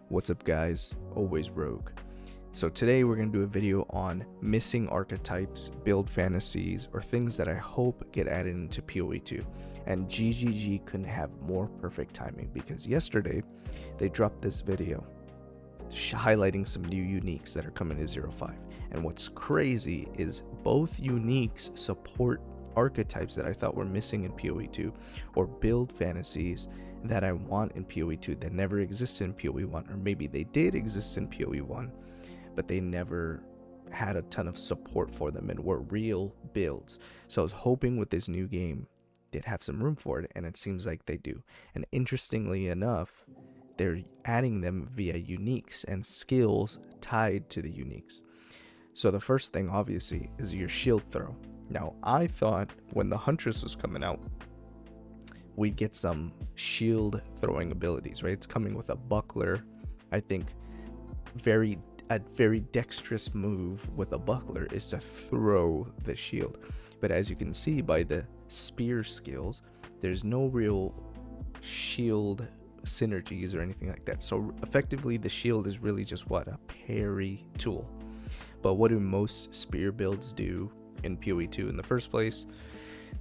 What's up guys, always Rogue. So today we're going to do a video on missing archetypes, build fantasies, or things that I hope get added into PoE 2. And GGG couldn't have more perfect timing because yesterday they dropped this video highlighting some new uniques that are coming to 0.5. And what's crazy is both uniques support archetypes that I thought were missing in PoE 2 or build fantasies that I want in PoE 2 that never existed in PoE 1, or maybe they did exist in PoE 1 but they never had a ton of support for them and were real builds. So I was hoping with this new game they'd have some room for it, and it seems like they do. And interestingly enough, they're adding them via uniques and skills tied to the uniques. So the first thing obviously is your shield throw. Now I thought when the Huntress was coming out we'd get some shield throwing abilities, right? It's coming with a buckler. I think a very dexterous move with a buckler is to throw the shield. But as you can see by the spear skills, there's no real shield synergies or anything like that. So effectively the shield is really just what, a parry tool. But what do most spear builds do in PoE 2 in the first place?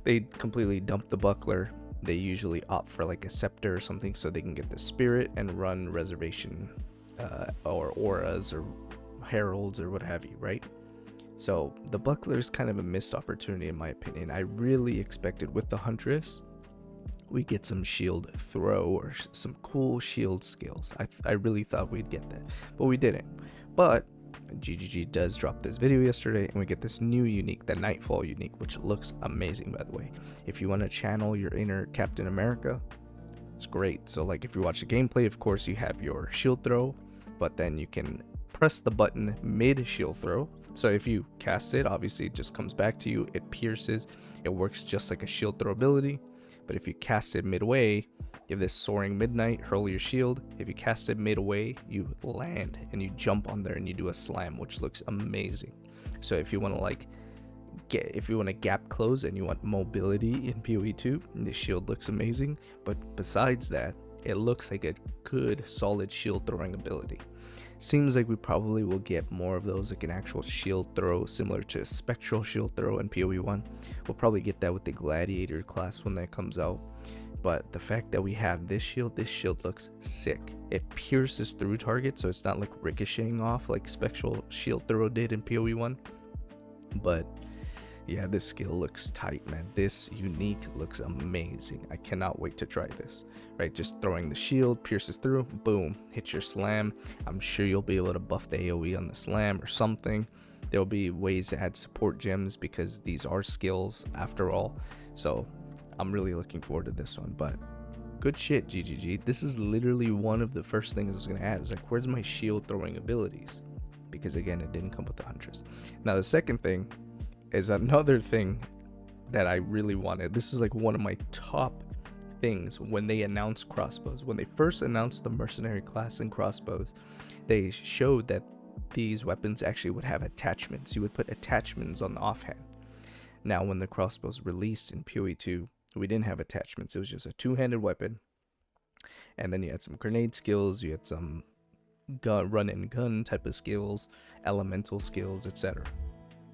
They completely dump the buckler. They usually opt for like a scepter or something so they can get the spirit and run reservation or auras or heralds or what have you, right? So the buckler is kind of a missed opportunity in my opinion. I really expected with the Huntress we get some shield throw or some cool shield skills. I really thought we'd get that, but we didn't. But GGG does drop this video yesterday and we get this new unique, the Nightfall unique, which looks amazing by the way. If you want to channel your inner Captain America, it's great. So like if you watch the gameplay, of course you have your shield throw, but then you can press the button mid shield throw. So if you cast it, obviously it just comes back to you, it pierces, it works just like a shield throw ability. But if you cast it midway, you have this soaring midnight, hurl your shield. If you cast it midway, you land and you jump on there and you do a slam, which looks amazing. So if you want to gap close and you want mobility in PoE 2, the shield looks amazing. But besides that, it looks like a good solid shield throwing ability. Seems like we probably will get more of those, like an actual shield throw similar to a spectral shield throw in PoE 1. We'll probably get that with the gladiator class when that comes out. But the fact that we have this shield looks sick. It pierces through targets, so it's not like ricocheting off like spectral shield throw did in PoE 1. But yeah, this skill looks tight, man. This unique looks amazing. I cannot wait to try this. Right, just throwing the shield, pierces through, boom, hit your slam. I'm sure you'll be able to buff the AoE on the slam or something. There'll be ways to add support gems because these are skills after all. So I'm really looking forward to this one. But good shit, GGG. This is literally one of the first things I was going to add. It's like, where's my shield throwing abilities? Because again, it didn't come with the Huntress. Now the second thing is another thing that I really wanted. This is like one of my top things when they announced crossbows. When they first announced the mercenary class in crossbows, they showed that these weapons actually would have attachments. You would put attachments on the offhand. Now when the crossbows released in PoE 2, we didn't have attachments. It was just a two-handed weapon, and then you had some grenade skills, you had some run and gun type of skills, elemental skills, etc.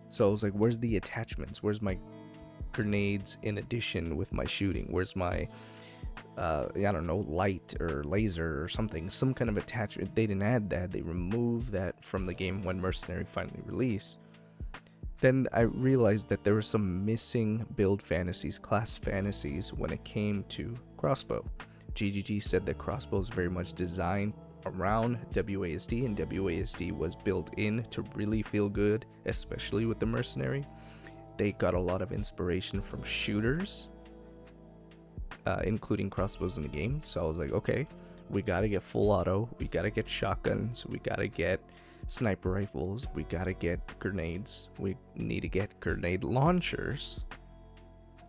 So I was like, where's the attachments? Where's my grenades in addition with my shooting? Where's my I don't know, light or laser or something, some kind of attachment? They didn't add that. They removed that from the game when Mercenary finally released. Then I realized that there were some missing build fantasies, class fantasies when it came to Crossbow. GGG said that Crossbow is very much designed around WASD, and WASD was built in to really feel good, especially with the Mercenary. They got a lot of inspiration from shooters, including crossbows in the game. So I was like, okay, we gotta get full auto, we gotta get shotguns, we gotta get sniper rifles, we gotta get grenades, we need to get grenade launchers.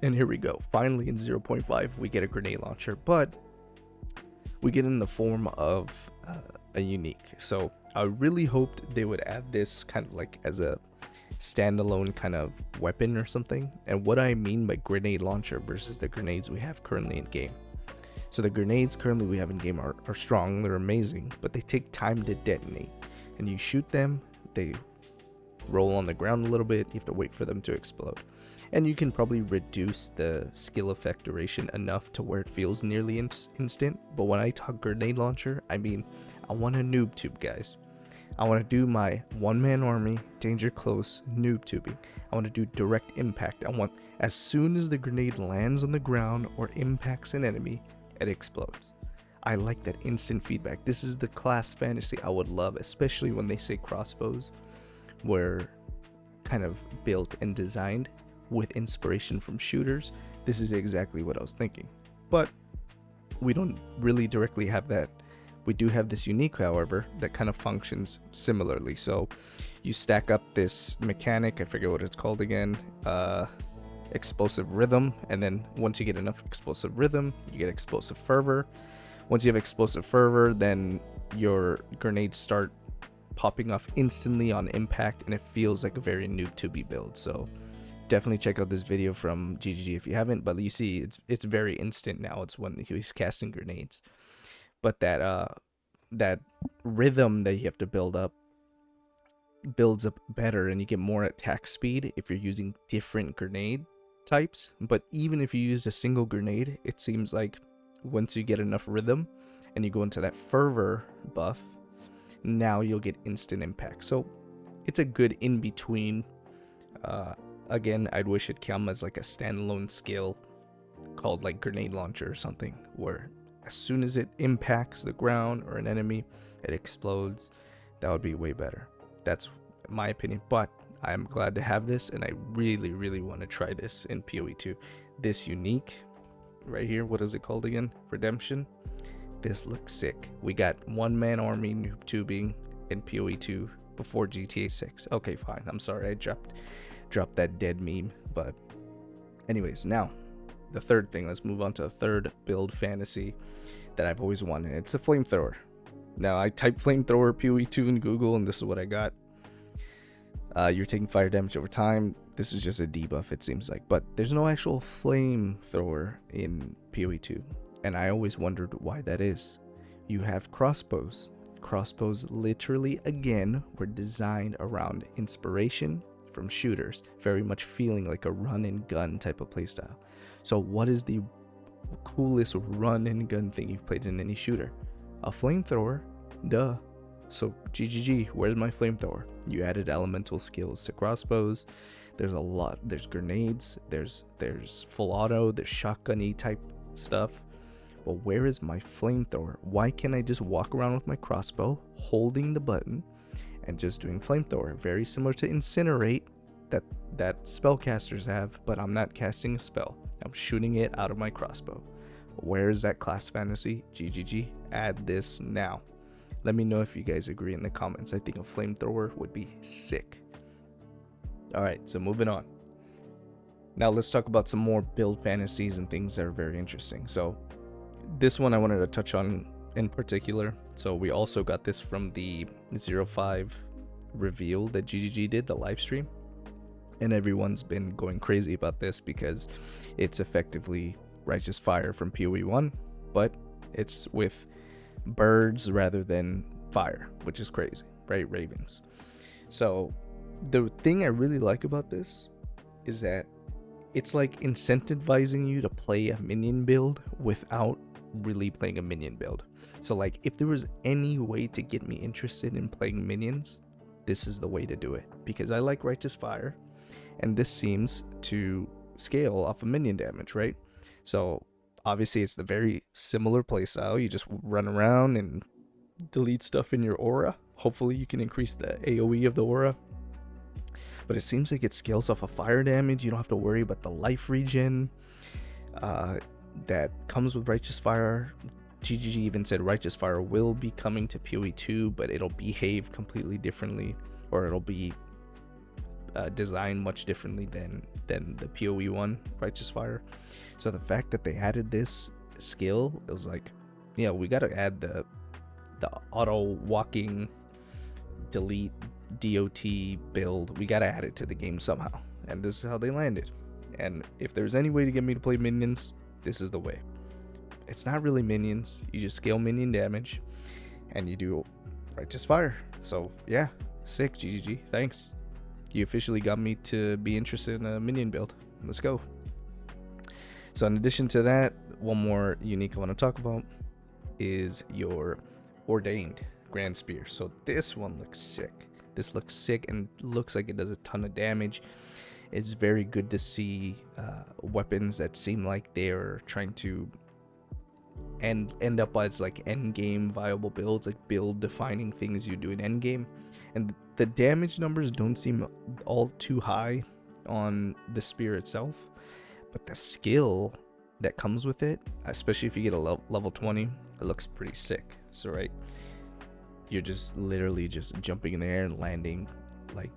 And here we go, finally in 0.5 we get a grenade launcher, but we get in the form of a unique. So I really hoped they would add this kind of like as a standalone kind of weapon or something. And what I mean by grenade launcher versus the grenades we have currently in game, So the grenades currently we have in game are strong, they're amazing, but they take time to detonate. And you shoot them, they roll on the ground a little bit, you have to wait for them to explode. And you can probably reduce the skill effect duration enough to where it feels nearly instant. But when I talk grenade launcher, I mean, I want a noob tube, guys. I want to do my one-man army, danger close, noob tubing. I want to do direct impact. I want, as soon as the grenade lands on the ground or impacts an enemy, it explodes. I like that instant feedback. This is the class fantasy I would love, especially when they say crossbows were kind of built and designed with inspiration from shooters. This is exactly what I was thinking. But we don't really directly have that. We do have this unique, however, that kind of functions similarly. So you stack up this mechanic, I forget what it's called again, explosive rhythm, and then once you get enough explosive rhythm, you get explosive fervor. Once you have explosive fervor, then your grenades start popping off instantly on impact, and it feels like a very noob to be build. So definitely check out this video from GGG if you haven't, but you see it's very instant now. It's when he's casting grenades. But that rhythm that you have to build up builds up better, and you get more attack speed if you're using different grenade types. But even if you use a single grenade, it seems like once you get enough rhythm and you go into that fervor buff, now you'll get instant impact. So it's a good in between. Again, I'd wish it come as like a standalone skill called like grenade launcher or something, where as soon as it impacts the ground or an enemy, it explodes. That would be way better. That's my opinion, but I'm glad to have this, and I really want to try this in PoE2. This unique right here, what is it called again? Redemption. This looks sick. We got one-man army noob tubing in PoE2 before GTA 6. Okay, fine. I'm sorry I dropped that dead meme, but anyways, now the third thing. Let's move on to the third build fantasy that I've always wanted. It's a flamethrower. Now I typed flamethrower PoE2 in Google, and this is what I got. You're taking fire damage over time. This is just a debuff, it seems like, but there's no actual flamethrower in PoE2, and I always wondered why that is. You have crossbows. Crossbows literally, again, were designed around inspiration from shooters, very much feeling like a run and gun type of playstyle. So what is the coolest run and gun thing you've played in any shooter? A flamethrower, duh. So GGG, where's my flamethrower? You added elemental skills to crossbows. There's a lot. There's grenades. There's full auto. There's shotgun-y type stuff. But where is my flamethrower? Why can't I just walk around with my crossbow, holding the button, and just doing flamethrower? Very similar to incinerate that spellcasters have, but I'm not casting a spell. I'm shooting it out of my crossbow. Where is that class fantasy? GGG, add this now. Let me know if you guys agree in the comments. I think a flamethrower would be sick. Alright, so moving on. Now let's talk about some more build fantasies and things that are very interesting. So this one I wanted to touch on in particular. So we also got this from the 05 reveal that GGG did, the live stream. And everyone's been going crazy about this because it's effectively Righteous Fire from PoE 1, but it's with birds rather than fire, which is crazy, right? Ravens. So the thing I really like about this is that it's like incentivizing you to play a minion build without really playing a minion build. So like if there was any way to get me interested in playing minions, this is the way to do it, because I like Righteous Fire, and this seems to scale off of minion damage, right? So obviously it's the very similar playstyle. You just run around and delete stuff in your aura. Hopefully you can increase the AoE of the aura. But it seems like it scales off of fire damage. You don't have to worry about the life regen that comes with Righteous Fire. GGG even said Righteous Fire will be coming to PoE2, but it'll behave completely differently, or it'll be designed much differently than the PoE 1 Righteous Fire. So the fact that they added this skill, it was like, yeah, we gotta add the auto walking delete DOT build. We gotta add it to the game somehow, and this is how they landed. And if there's any way to get me to play minions, this is the way. It's not really minions. You just scale minion damage, and you do righteous fire. So yeah, sick, GGG. Thanks. You officially got me to be interested in a minion build. Let's go. So in addition to that, one more unique I want to talk about is your ordained Grand Spear. So this one looks sick. This looks sick and looks like it does a ton of damage. It's very good to see weapons that seem like they're trying to end up as like end game viable builds, like build defining things you do in end game. And the damage numbers don't seem all too high on the spear itself, but the skill that comes with it, especially if you get a level 20, it looks pretty sick. So right, you're just literally just jumping in the air and landing like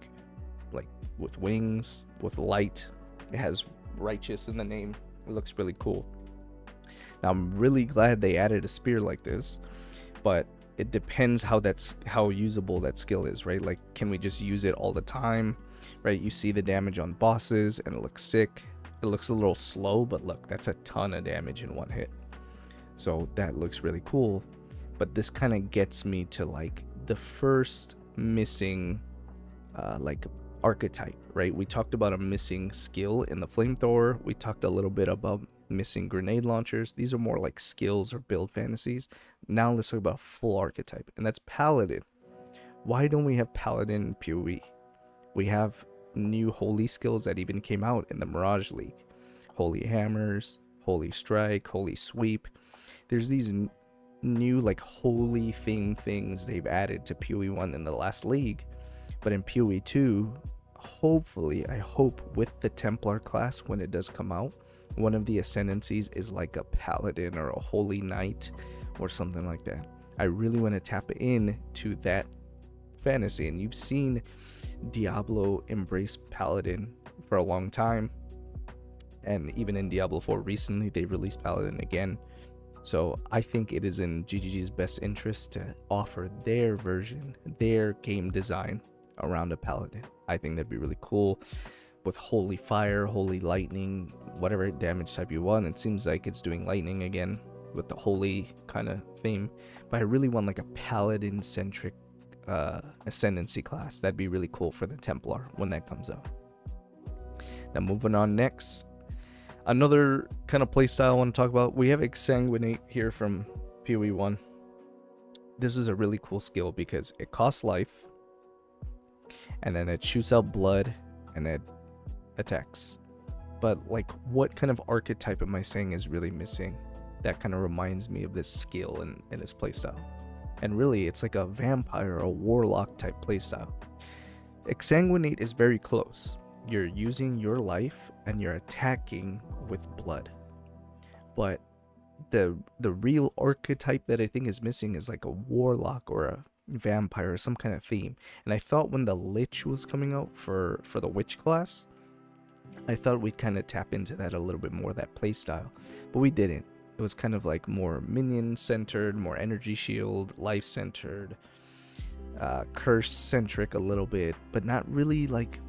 with wings, with light. It has righteous in the name. It looks really cool. Now I'm really glad they added a spear like this, but it depends how usable that skill is, right? Like, can we just use it all the time, right? You see the damage on bosses and it looks sick. It looks a little slow, but look, that's a ton of damage in one hit. So that looks really cool. But this kind of gets me to like the first missing like archetype, right? We talked about a missing skill in the flamethrower. We talked a little bit about missing grenade launchers. These are more like skills or build fantasies. Now let's talk about full archetype, and that's paladin. Why don't we have paladin in PoE? We have new holy skills that even came out in the Mirage League. Holy hammers, holy strike, holy sweep. There's these new like holy things they've added to PoE 1 in the last league. But in PoE 2, hopefully, I hope with the Templar class when it does come out, one of the ascendancies is like a paladin or a holy knight or something like that. I really want to tap in to that fantasy, and you've seen Diablo embrace paladin for a long time, and even in Diablo 4 recently they released paladin again. So I think it is in GGG's best interest to offer their version, their game design around a paladin. I think that'd be really cool with holy fire, holy lightning, whatever damage type you want. It seems like it's doing lightning again with the holy kind of theme, but I really want like a paladin centric ascendancy class. That'd be really cool for the Templar when that comes out. Now moving on next, another kind of playstyle I want to talk about. We have Exsanguinate here from PoE 1. This is a really cool skill because it costs life, and then it shoots out blood, and it attacks. But like, what kind of archetype am I saying is really missing that kind of reminds me of this skill in this playstyle? And really, it's like a vampire or a warlock type playstyle. Exsanguinate is very close. You're using your life and you're attacking with blood. But the real archetype that I think is missing is like a warlock or a vampire or some kind of theme. And I thought when the Lich was coming out for the Witch class, I thought we'd kind of tap into that a little bit more, that playstyle, but we didn't. It was kind of like more minion centered, more energy shield, life centered, curse centric a little bit, but not really like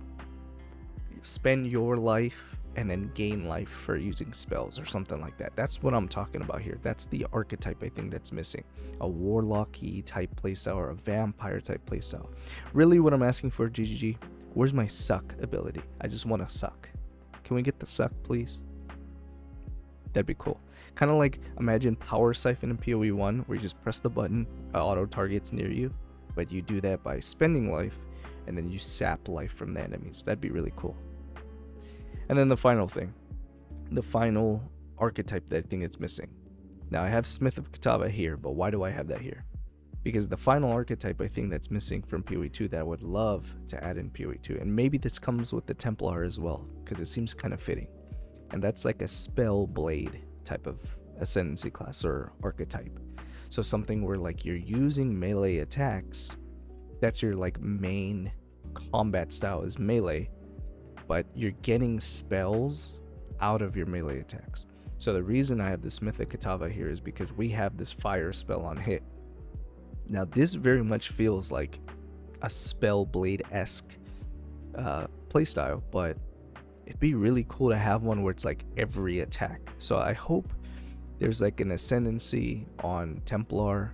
spend your life and then gain life for using spells or something like that. That's what I'm talking about here. That's the archetype I think that's missing. A warlocky type playstyle or a vampire type playstyle. Really what I'm asking for, GGG, where's my suck ability? I just want to suck. Can we get the suck, please? That'd be cool. Kind of like, imagine Power Siphon in PoE 1, where you just press the button, auto targets near you, but you do that by spending life, and then you sap life from the enemies. That'd be really cool. And then the final thing, the final archetype that I think it's missing. Now I have Smith of Katava here, but why do I have that here? Because the final archetype I think that's missing from PoE 2 that I would love to add in PoE 2, and maybe this comes with the Templar as well, because it seems kind of fitting. And that's like a spell blade type of ascendancy class or archetype. So something where like you're using melee attacks, that's your like main combat style is melee, but you're getting spells out of your melee attacks. So the reason I have the Smith of Katava here is because we have this fire spell on hit. Now this very much feels like a spell blade-esque playstyle, but it'd be really cool to have one where it's like every attack. So I hope There's like an ascendancy on Templar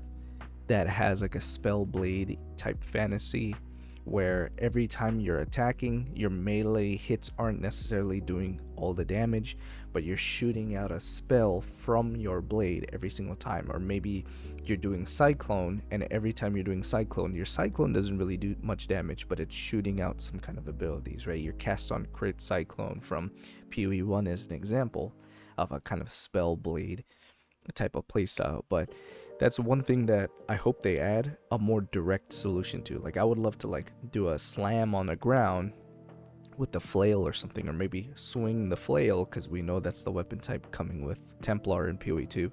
that has like a spell blade type fantasy where every time you're attacking, your melee hits aren't necessarily doing all the damage, but you're shooting out a spell from your blade every single time. Or maybe you're doing Cyclone, and every time you're doing Cyclone, your Cyclone doesn't really do much damage, but it's shooting out some kind of abilities, right? Your cast on crit Cyclone from PoE 1 is an example of a kind of spell blade type of playstyle. But that's one thing that I hope they add a more direct solution to. Like, I would love to like do a slam on the ground with the flail or something, or maybe swing the flail, because we know that's the weapon type coming with Templar in PoE 2,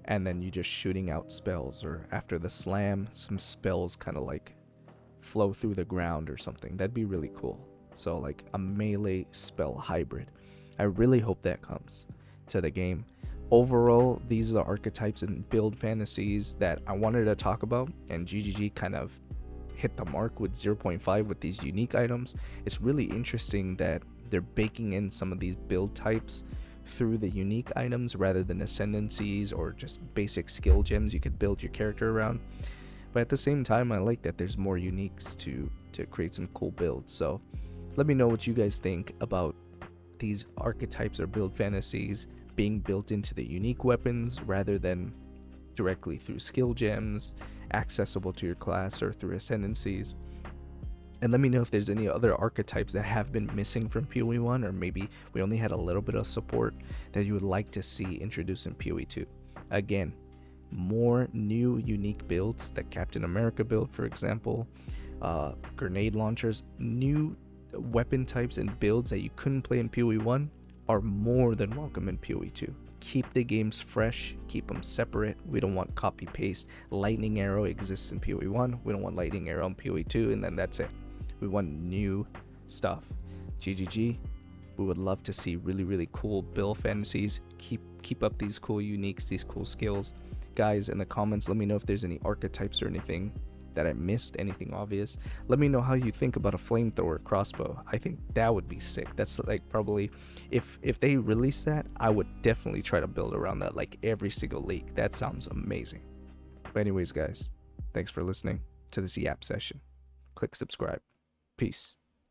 and then you just shooting out spells, or after the slam some spells kind of like flow through the ground or something. That'd be really cool. So like a melee spell hybrid. I really hope that comes to the game. Overall, these are the archetypes and build fantasies that I wanted to talk about, and GGG kind of hit the mark with 0.5 with these unique items. It's really interesting that they're baking in some of these build types through the unique items rather than ascendancies or just basic skill gems you could build your character around. But at the same time, I like that there's more uniques to create some cool builds. So let me know what you guys think about these archetypes or build fantasies being built into the unique weapons rather than directly through skill gems accessible to your class or through ascendancies. And let me know if there's any other archetypes that have been missing from PoE 1, or maybe we only had a little bit of support that you would like to see introduced in PoE 2. Again, more new unique builds, that Captain America build for example, grenade launchers, new weapon types and builds that you couldn't play in PoE 1 are more than welcome in PoE 2. Keep the games fresh, keep them separate. We don't want copy paste. Lightning arrow exists in PoE 1, we don't want lightning arrow in PoE 2, and then that's it. We want new stuff. GGG, we would love to see really cool build fantasies. Keep up these cool uniques, these cool skills. Guys, in the comments, let me know if there's any archetypes or anything that I missed, anything obvious. Let me know how you think about a flamethrower crossbow. I think that would be sick. That's like probably, if they release that, I would definitely try to build around that like every single league. That sounds amazing. But anyways guys, thanks for listening to this YAP session. Click subscribe. Peace.